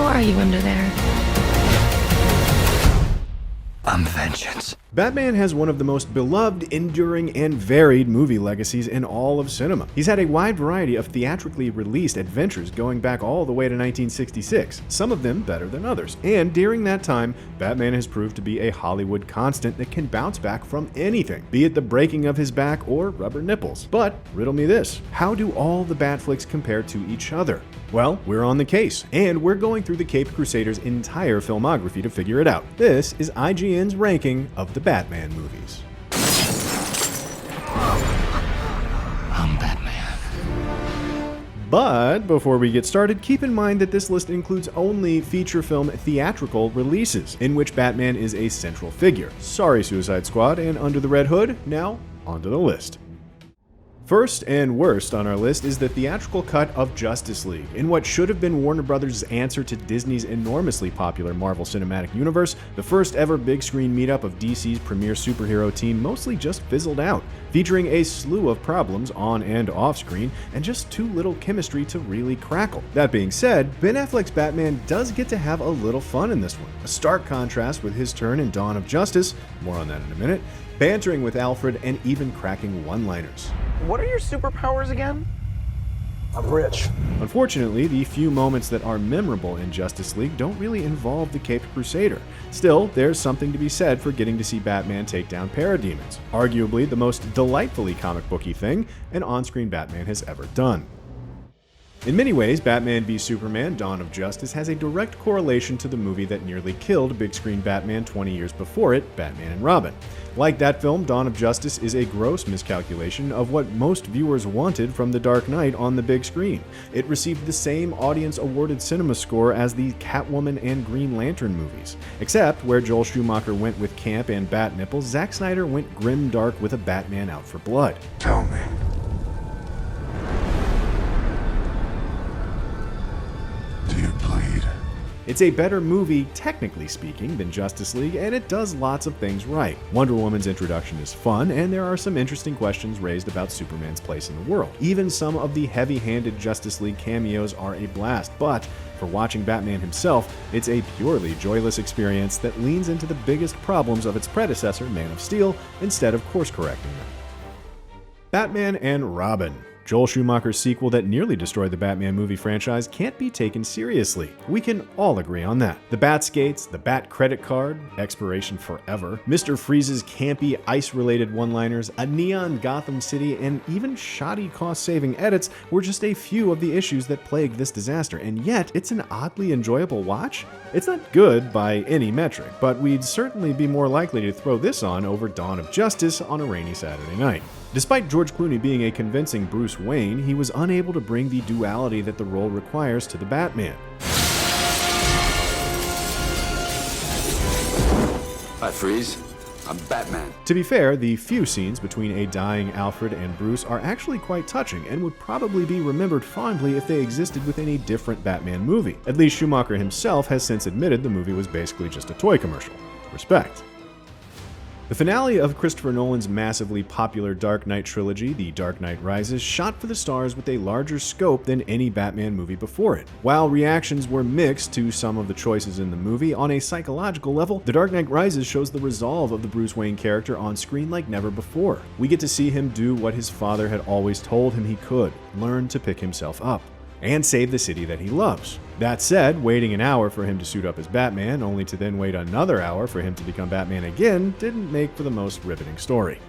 are you under there? I'm vengeance. Batman has one of the most beloved, enduring, and varied movie legacies in all of cinema. He's had a wide variety of theatrically released adventures going back all the way to 1966, some of them better than others. And during that time, Batman has proved to be a Hollywood constant that can bounce back from anything, be it the breaking of his back or rubber nipples. But riddle me this, how do all the Bat flicks compare to each other? Well, we're on the case, and we're going through the Caped Crusader's entire filmography to figure it out. This is IGN's ranking of the Batman movies. I'm Batman. But before we get started, keep in mind that this list includes only feature film theatrical releases, in which Batman is a central figure. Sorry, Suicide Squad and Under the Red Hood. Now, onto the list. First and worst on our list is the theatrical cut of Justice League. In what should have been Warner Brothers' answer to Disney's enormously popular Marvel Cinematic Universe, the first ever big screen meetup of DC's premier superhero team mostly just fizzled out, featuring a slew of problems on and off screen and just too little chemistry to really crackle. That being said, Ben Affleck's Batman does get to have a little fun in this one, a stark contrast with his turn in Dawn of Justice, more on that in a minute, bantering with Alfred, and even cracking one-liners. What are your superpowers again? I'm rich. Unfortunately, the few moments that are memorable in Justice League don't really involve the Caped Crusader. Still, there's something to be said for getting to see Batman take down parademons, arguably the most delightfully comic booky thing an on-screen Batman has ever done. In many ways, Batman v Superman: Dawn of Justice has a direct correlation to the movie that nearly killed big screen Batman 20 years before it, Batman and Robin. Like that film, Dawn of Justice is a gross miscalculation of what most viewers wanted from The Dark Knight on the big screen. It received the same audience-awarded cinema score as the Catwoman and Green Lantern movies. Except, where Joel Schumacher went with camp and bat nipples, Zack Snyder went grim dark with a Batman out for blood. Tell me. Do you bleed? It's a better movie, technically speaking, than Justice League, and it does lots of things right. Wonder Woman's introduction is fun, and there are some interesting questions raised about Superman's place in the world. Even some of the heavy-handed Justice League cameos are a blast, but for watching Batman himself, it's a purely joyless experience that leans into the biggest problems of its predecessor, Man of Steel, instead of course-correcting them. Batman and Robin. Joel Schumacher's sequel that nearly destroyed the Batman movie franchise can't be taken seriously. We can all agree on that. The Bat Skates, the Bat Credit Card, Expiration Forever, Mr. Freeze's campy ice-related one-liners, a neon Gotham City, and even shoddy cost-saving edits were just a few of the issues that plagued this disaster, and yet it's an oddly enjoyable watch. It's not good by any metric, but we'd certainly be more likely to throw this on over Dawn of Justice on a rainy Saturday night. Despite George Clooney being a convincing Bruce Wayne, he was unable to bring the duality that the role requires to the Batman. Hi, Freeze. I'm Batman. To be fair, the few scenes between a dying Alfred and Bruce are actually quite touching and would probably be remembered fondly if they existed within a different Batman movie. At least Schumacher himself has since admitted the movie was basically just a toy commercial. Respect. The finale of Christopher Nolan's massively popular Dark Knight trilogy, The Dark Knight Rises, shot for the stars with a larger scope than any Batman movie before it. While reactions were mixed to some of the choices in the movie, on a psychological level, The Dark Knight Rises shows the resolve of the Bruce Wayne character on screen like never before. We get to see him do what his father had always told him he could, learn to pick himself up and save the city that he loves. That said, waiting an hour for him to suit up as Batman, only to then wait another hour for him to become Batman again, didn't make for the most riveting story.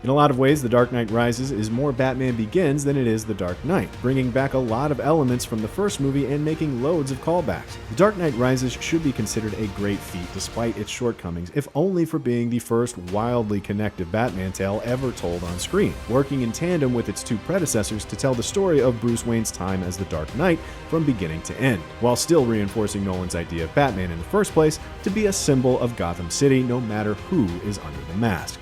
In a lot of ways, The Dark Knight Rises is more Batman Begins than it is The Dark Knight, bringing back a lot of elements from the first movie and making loads of callbacks. The Dark Knight Rises should be considered a great feat despite its shortcomings, if only for being the first wildly connective Batman tale ever told on screen, working in tandem with its two predecessors to tell the story of Bruce Wayne's time as the Dark Knight from beginning to end, while still reinforcing Nolan's idea of Batman in the first place to be a symbol of Gotham City no matter who is under the mask.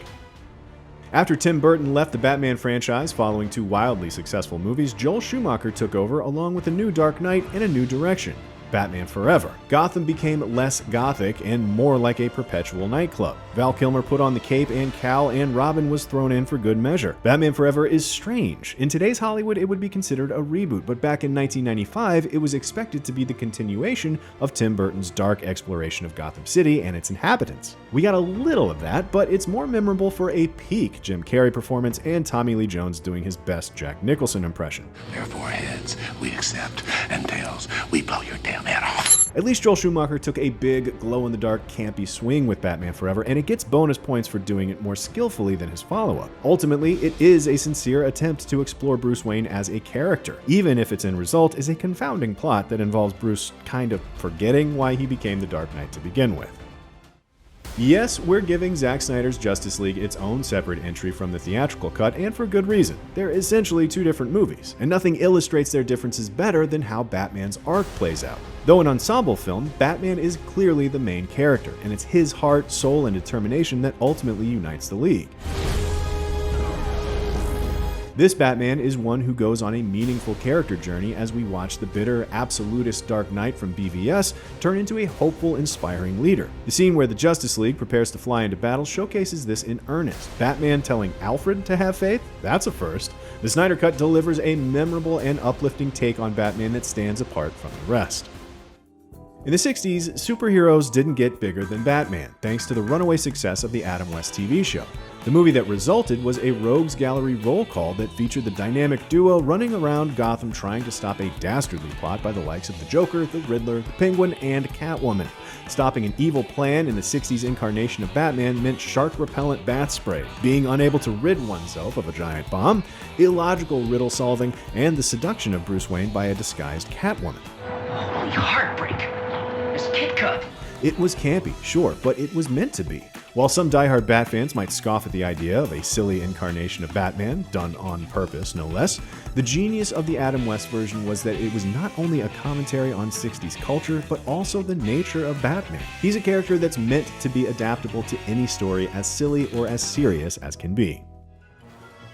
After Tim Burton left the Batman franchise following two wildly successful movies, Joel Schumacher took over along with a new Dark Knight and a new direction. Batman Forever. Gotham became less gothic and more like a perpetual nightclub. Val Kilmer put on the cape and cowl, and Robin was thrown in for good measure. Batman Forever is strange. In today's Hollywood, it would be considered a reboot, but back in 1995, it was expected to be the continuation of Tim Burton's dark exploration of Gotham City and its inhabitants. We got a little of that, but it's more memorable for a peak Jim Carrey performance and Tommy Lee Jones doing his best Jack Nicholson impression. Therefore, heads we accept, and tails we blow your damn head off. At least Joel Schumacher took a big, glow-in-the-dark, campy swing with Batman Forever, and it gets bonus points for doing it more skillfully than his follow-up. Ultimately, it is a sincere attempt to explore Bruce Wayne as a character, even if its end result is a confounding plot that involves Bruce kind of forgetting why he became the Dark Knight to begin with. Yes, we're giving Zack Snyder's Justice League its own separate entry from the theatrical cut, and for good reason. They're essentially two different movies, and nothing illustrates their differences better than how Batman's arc plays out. Though an ensemble film, Batman is clearly the main character, and it's his heart, soul, and determination that ultimately unites the League. This Batman is one who goes on a meaningful character journey as we watch the bitter, absolutist Dark Knight from BVS turn into a hopeful, inspiring leader. The scene where the Justice League prepares to fly into battle showcases this in earnest. Batman telling Alfred to have faith? That's a first. The Snyder Cut delivers a memorable and uplifting take on Batman that stands apart from the rest. In the 60s, superheroes didn't get bigger than Batman, thanks to the runaway success of the Adam West TV show. The movie that resulted was a Rogues Gallery roll call that featured the dynamic duo running around Gotham trying to stop a dastardly plot by the likes of the Joker, the Riddler, the Penguin, and Catwoman. Stopping an evil plan in the 60s incarnation of Batman meant shark-repellent bat spray, being unable to rid oneself of a giant bomb, illogical riddle solving, and the seduction of Bruce Wayne by a disguised Catwoman. Holy heartbreak! This kid cut! It was campy, sure, but it was meant to be. While some diehard Bat fans might scoff at the idea of a silly incarnation of Batman, done on purpose no less, the genius of the Adam West version was that it was not only a commentary on 60s culture, but also the nature of Batman. He's a character that's meant to be adaptable to any story as silly or as serious as can be.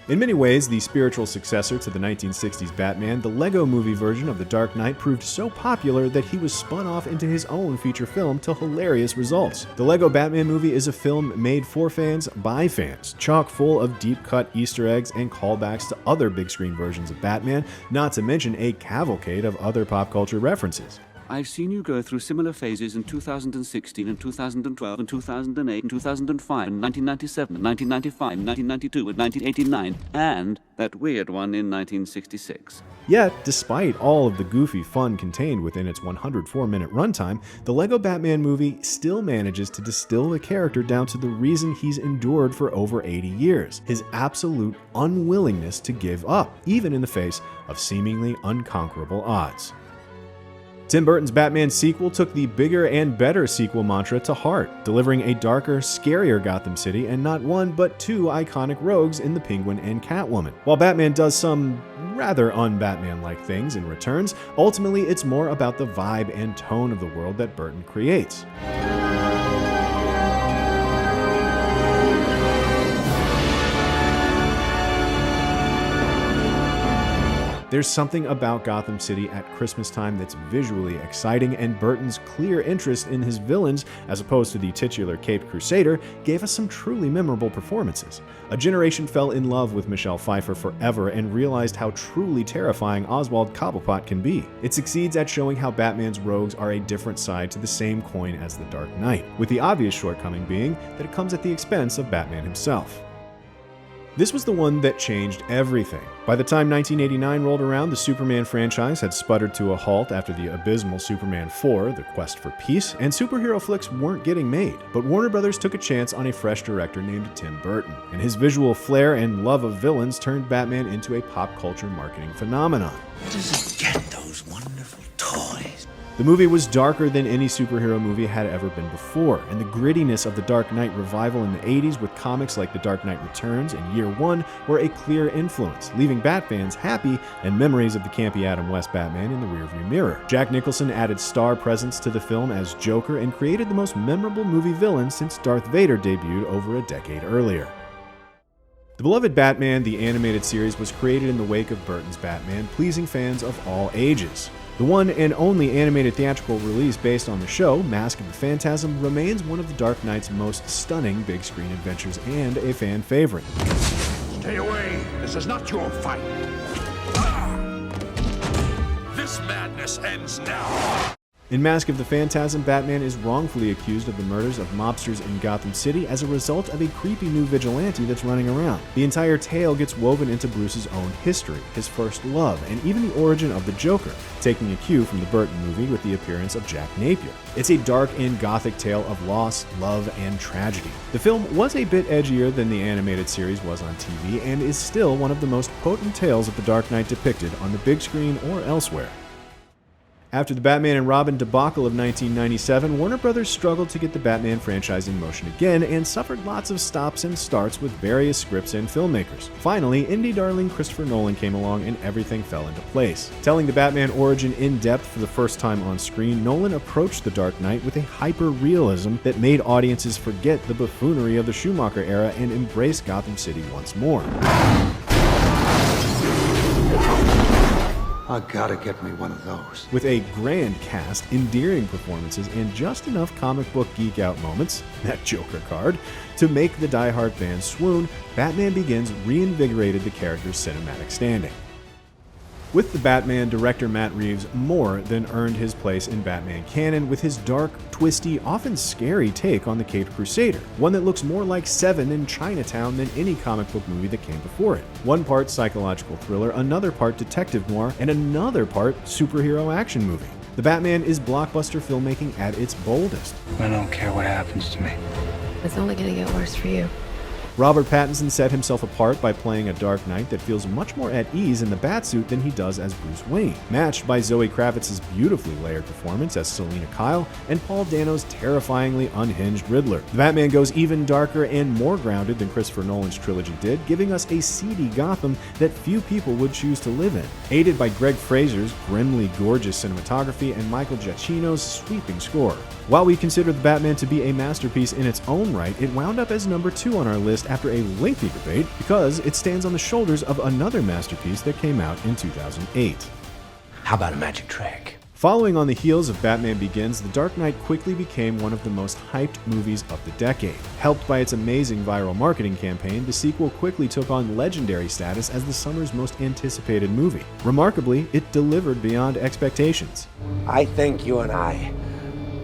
In many ways, the spiritual successor to the 1960s Batman, the Lego Movie version of The Dark Knight proved so popular that he was spun off into his own feature film to hilarious results. The Lego Batman movie is a film made for fans by fans, chock full of deep-cut Easter eggs and callbacks to other big-screen versions of Batman, not to mention a cavalcade of other pop culture references. I've seen you go through similar phases in 2016 and 2012 and 2008 and 2005 and 1997 and 1995 and 1992 and 1989 and that weird one in 1966. Yet, despite all of the goofy fun contained within its 104-minute runtime, the Lego Batman movie still manages to distill the character down to the reason he's endured for over 80 years, his absolute unwillingness to give up, even in the face of seemingly unconquerable odds. Tim Burton's Batman sequel took the bigger and better sequel mantra to heart, delivering a darker, scarier Gotham City and not one but two iconic rogues in the Penguin and Catwoman. While Batman does some rather un-Batman-like things in returns, ultimately it's more about the vibe and tone of the world that Burton creates. There's something about Gotham City at Christmas time that's visually exciting, and Burton's clear interest in his villains, as opposed to the titular Caped Crusader, gave us some truly memorable performances. A generation fell in love with Michelle Pfeiffer forever and realized how truly terrifying Oswald Cobblepot can be. It succeeds at showing how Batman's rogues are a different side to the same coin as the Dark Knight, with the obvious shortcoming being that it comes at the expense of Batman himself. This was the one that changed everything. By the time 1989 rolled around, the Superman franchise had sputtered to a halt after the abysmal Superman 4, The Quest for Peace, and superhero flicks weren't getting made. But Warner Brothers took a chance on a fresh director named Tim Burton, and his visual flair and love of villains turned Batman into a pop culture marketing phenomenon. Doesn't get those wonderful toys. The movie was darker than any superhero movie had ever been before, and the grittiness of the Dark Knight revival in the 80s with comics like The Dark Knight Returns and Year One were a clear influence, leaving Bat fans happy and memories of the campy Adam West Batman in the rearview mirror. Jack Nicholson added star presence to the film as Joker and created the most memorable movie villain since Darth Vader debuted over a decade earlier. The beloved Batman, the animated series, was created in the wake of Burton's Batman, pleasing fans of all ages. The one and only animated theatrical release based on the show, Mask of the Phantasm, remains one of the Dark Knight's most stunning big screen adventures and a fan favorite. Stay away. This is not your fight. This madness ends now. In Mask of the Phantasm, Batman is wrongfully accused of the murders of mobsters in Gotham City as a result of a creepy new vigilante that's running around. The entire tale gets woven into Bruce's own history, his first love, and even the origin of the Joker, taking a cue from the Burton movie with the appearance of Jack Napier. It's a dark and gothic tale of loss, love, and tragedy. The film was a bit edgier than the animated series was on TV and is still one of the most potent tales of the Dark Knight depicted on the big screen or elsewhere. After the Batman and Robin debacle of 1997, Warner Brothers struggled to get the Batman franchise in motion again and suffered lots of stops and starts with various scripts and filmmakers. Finally, indie darling Christopher Nolan came along and everything fell into place. Telling the Batman origin in depth for the first time on screen, Nolan approached The Dark Knight with a hyper-realism that made audiences forget the buffoonery of the Schumacher era and embrace Gotham City once more. I gotta get me one of those. With a grand cast, endearing performances, and just enough comic book geek-out moments, that Joker card, to make the diehard fans swoon, Batman Begins reinvigorated the character's cinematic standing. With The Batman, director Matt Reeves more than earned his place in Batman canon with his dark, twisty, often scary take on the Caped Crusader, one that looks more like Seven in Chinatown than any comic book movie that came before it. One part psychological thriller, another part detective noir, and another part superhero action movie. The Batman is blockbuster filmmaking at its boldest. I don't care what happens to me. It's only gonna get worse for you. Robert Pattinson set himself apart by playing a Dark Knight that feels much more at ease in the Batsuit than he does as Bruce Wayne, matched by Zoe Kravitz's beautifully layered performance as Selina Kyle and Paul Dano's terrifyingly unhinged Riddler. The Batman goes even darker and more grounded than Christopher Nolan's trilogy did, giving us a seedy Gotham that few people would choose to live in. Aided by Greg Fraser's grimly gorgeous cinematography and Michael Giacchino's sweeping score. While we consider The Batman to be a masterpiece in its own right, it wound up as number 2 on our list after a lengthy debate because it stands on the shoulders of another masterpiece that came out in 2008. How about a magic trick? Following on the heels of Batman Begins, The Dark Knight quickly became one of the most hyped movies of the decade. Helped by its amazing viral marketing campaign, the sequel quickly took on legendary status as the summer's most anticipated movie. Remarkably, it delivered beyond expectations. I think you and I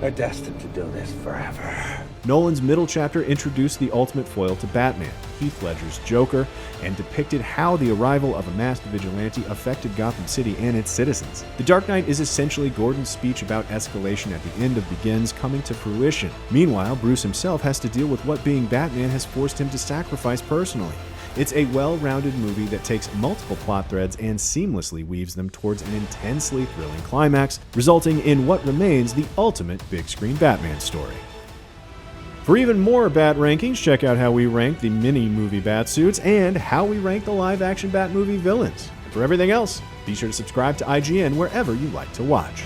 are destined to do this forever. Nolan's middle chapter introduced the ultimate foil to Batman, Heath Ledger's Joker, and depicted how the arrival of a masked vigilante affected Gotham City and its citizens. The Dark Knight is essentially Gordon's speech about escalation at the end of Begins coming to fruition. Meanwhile, Bruce himself has to deal with what being Batman has forced him to sacrifice personally. It's a well-rounded movie that takes multiple plot threads and seamlessly weaves them towards an intensely thrilling climax, resulting in what remains the ultimate big-screen Batman story. For even more Bat rankings, check out how we rank the mini-movie Batsuits and how we rank the live-action Bat movie villains. For everything else, be sure to subscribe to IGN wherever you like to watch.